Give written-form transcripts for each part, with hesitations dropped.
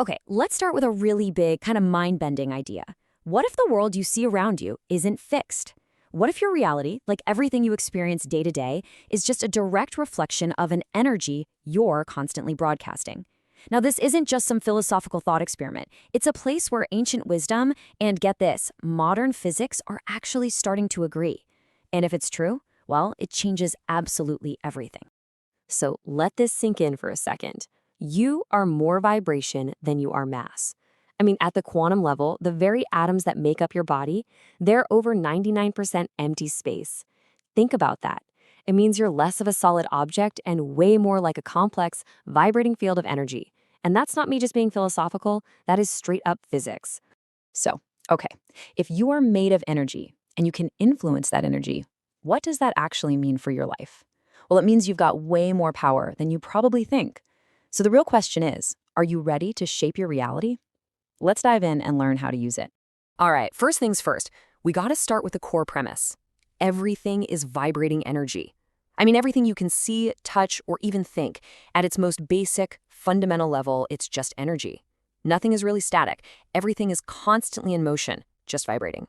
Okay, let's start with a really big, kind of mind-bending idea. What if the world you see around you isn't fixed? What if your reality, like everything you experience day to day, is just a direct reflection of an energy you're constantly broadcasting? Now, this isn't just some philosophical thought experiment. It's a place where ancient wisdom and, get this, modern physics are actually starting to agree. And if it's true, well, it changes absolutely everything. So let this sink in for a second. You are more vibration than you are mass. I mean, at the quantum level, the very atoms that make up your body, they're over 99% empty space. Think about that. It means you're less of a solid object and way more like a complex, vibrating field of energy. And that's not me just being philosophical, that is straight up physics. So, okay, if you are made of energy and you can influence that energy, what does that actually mean for your life? Well, it means you've got way more power than you probably think. So the real question is, are you ready to shape your reality? Let's dive in and learn how to use it. All right, first things first, we gotta start with the core premise. Everything is vibrating energy. I mean, everything you can see, touch, or even think. At its most basic, fundamental level, it's just energy. Nothing is really static. Everything is constantly in motion, just vibrating.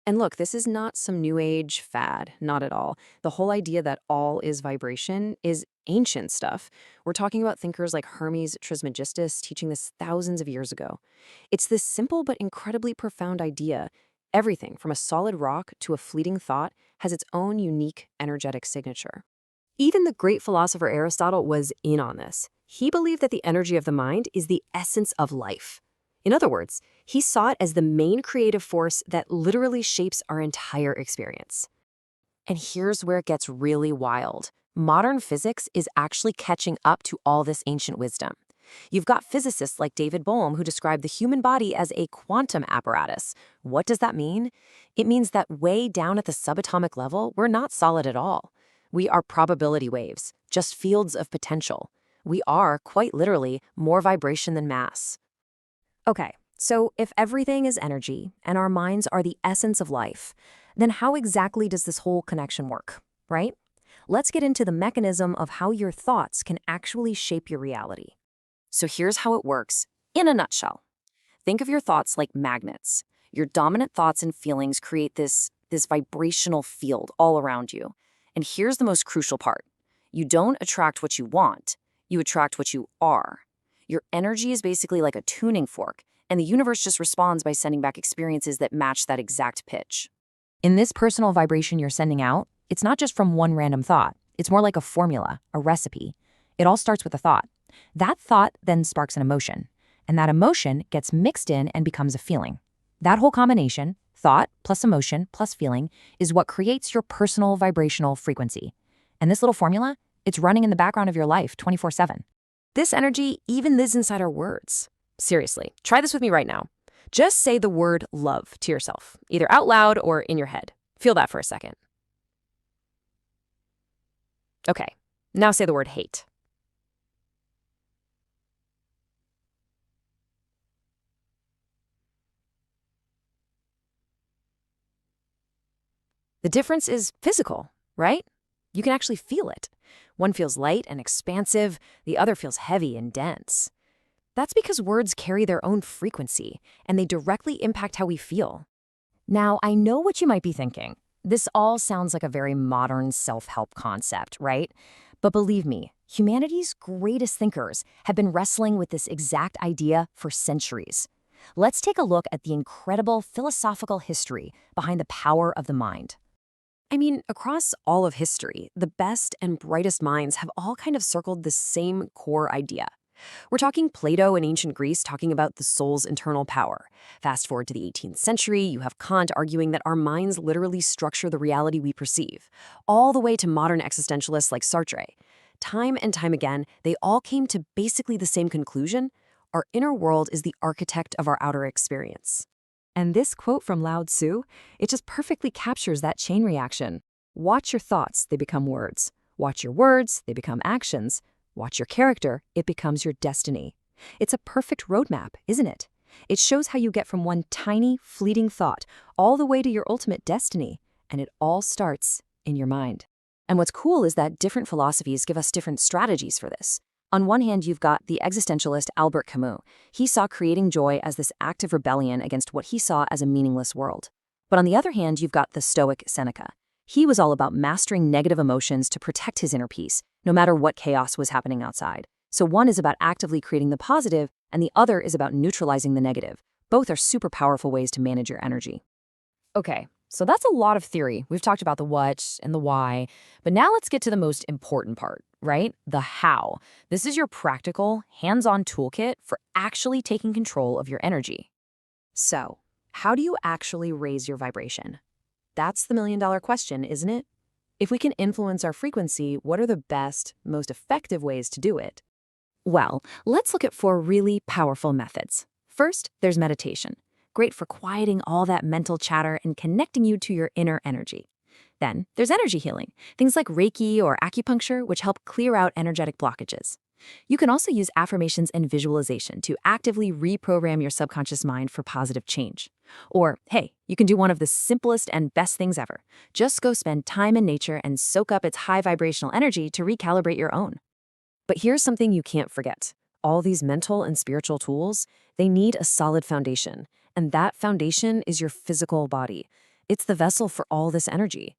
And look, this is not some new age fad, not at all. The whole idea that all is vibration is ancient stuff. We're talking about thinkers like Hermes Trismegistus teaching this thousands of years ago. It's this simple but incredibly profound idea. Everything from a solid rock to a fleeting thought has its own unique energetic signature. Even the great philosopher Aristotle was in on this. He believed that the energy of the mind is the essence of life. In other words, he saw it as the main creative force that literally shapes our entire experience. And here's where it gets really wild. Modern physics is actually catching up to all this ancient wisdom. You've got physicists like David Bohm who describe the human body as a quantum apparatus. What does that mean? It means that way down at the subatomic level, we're not solid at all. We are probability waves, just fields of potential. We are, quite literally, more vibration than mass. Okay, so if everything is energy and our minds are the essence of life, then how exactly does this whole connection work, right? Let's get into the mechanism of how your thoughts can actually shape your reality. So here's how it works in a nutshell. Think of your thoughts like magnets. Your dominant thoughts and feelings create this vibrational field all around you. And here's the most crucial part. You don't attract what you want, you attract what you are. Your energy is basically like a tuning fork, and the universe just responds by sending back experiences that match that exact pitch. In this personal vibration you're sending out, it's not just from one random thought. It's more like a formula, a recipe. It all starts with a thought. That thought then sparks an emotion, and that emotion gets mixed in and becomes a feeling. That whole combination, thought plus emotion plus feeling, is what creates your personal vibrational frequency. And this little formula, it's running in the background of your life 24/7. This energy even lives inside our words. Seriously, try this with me right now. Just say the word love to yourself, either out loud or in your head. Feel that for a second. Okay, now say the word hate. The difference is physical, right? You can actually feel it. One feels light and expansive, the other feels heavy and dense. That's because words carry their own frequency, and they directly impact how we feel. Now, I know what you might be thinking. This all sounds like a very modern self-help concept, right? But believe me, humanity's greatest thinkers have been wrestling with this exact idea for centuries. Let's take a look at the incredible philosophical history behind the power of the mind. I mean, across all of history, the best and brightest minds have all kind of circled the same core idea. We're talking Plato in ancient Greece talking about the soul's internal power. Fast forward to the 18th century, you have Kant arguing that our minds literally structure the reality we perceive, all the way to modern existentialists like Sartre. Time and time again, they all came to basically the same conclusion: our inner world is the architect of our outer experience. And this quote from Lao Tzu, it just perfectly captures that chain reaction. Watch your thoughts, they become words. Watch your words, they become actions. Watch your character, it becomes your destiny. It's a perfect roadmap, isn't it? It shows how you get from one tiny, fleeting thought all the way to your ultimate destiny, and it all starts in your mind. And what's cool is that different philosophies give us different strategies for this. On one hand, you've got the existentialist Albert Camus. He saw creating joy as this act of rebellion against what he saw as a meaningless world. But on the other hand, you've got the Stoic Seneca. He was all about mastering negative emotions to protect his inner peace, no matter what chaos was happening outside. So one is about actively creating the positive, and the other is about neutralizing the negative. Both are super powerful ways to manage your energy. Okay, so that's a lot of theory. We've talked about the what and the why, but now let's get to the most important part, right? The how. This is your practical, hands-on toolkit for actually taking control of your energy. So, how do you actually raise your vibration? That's the million-dollar question, isn't it? If we can influence our frequency, what are the best, most effective ways to do it? Well, let's look at 4 really powerful methods. First, there's meditation. Great for quieting all that mental chatter and connecting you to your inner energy. Then, there's energy healing, things like Reiki or acupuncture, which help clear out energetic blockages. You can also use affirmations and visualization to actively reprogram your subconscious mind for positive change. Or, hey, you can do one of the simplest and best things ever. Just go spend time in nature and soak up its high vibrational energy to recalibrate your own. But here's something you can't forget. All these mental and spiritual tools, they need a solid foundation. And that foundation is your physical body. It's the vessel for all this energy.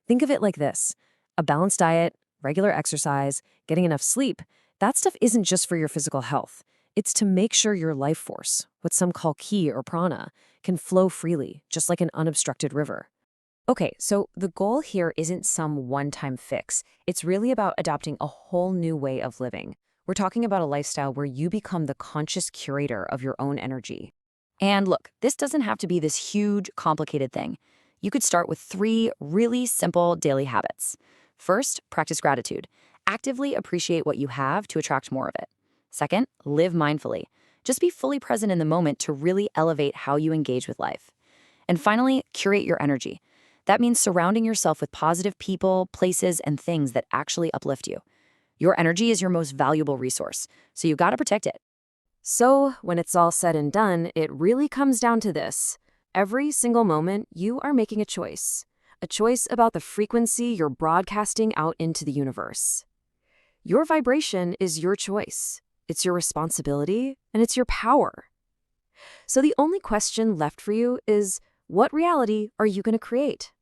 Think of it like this. A balanced diet, regular exercise, getting enough sleep, that stuff isn't just for your physical health. It's to make sure your life force, what some call ki or prana, can flow freely, just like an unobstructed river. Okay, so the goal here isn't some one-time fix. It's really about adopting a whole new way of living. We're talking about a lifestyle where you become the conscious curator of your own energy. And look, this doesn't have to be this huge, complicated thing. You could start with 3 really simple daily habits. First, practice gratitude. Actively appreciate what you have to attract more of it. Second, live mindfully. Just be fully present in the moment to really elevate how you engage with life. And finally, curate your energy. That means surrounding yourself with positive people, places, and things that actually uplift you. Your energy is your most valuable resource, so you gotta protect it. So, when it's all said and done, it really comes down to this. Every single moment, you are making a choice. A choice about the frequency you're broadcasting out into the universe. Your vibration is your choice. It's your responsibility, and it's your power. So the only question left for you is, what reality are you going to create?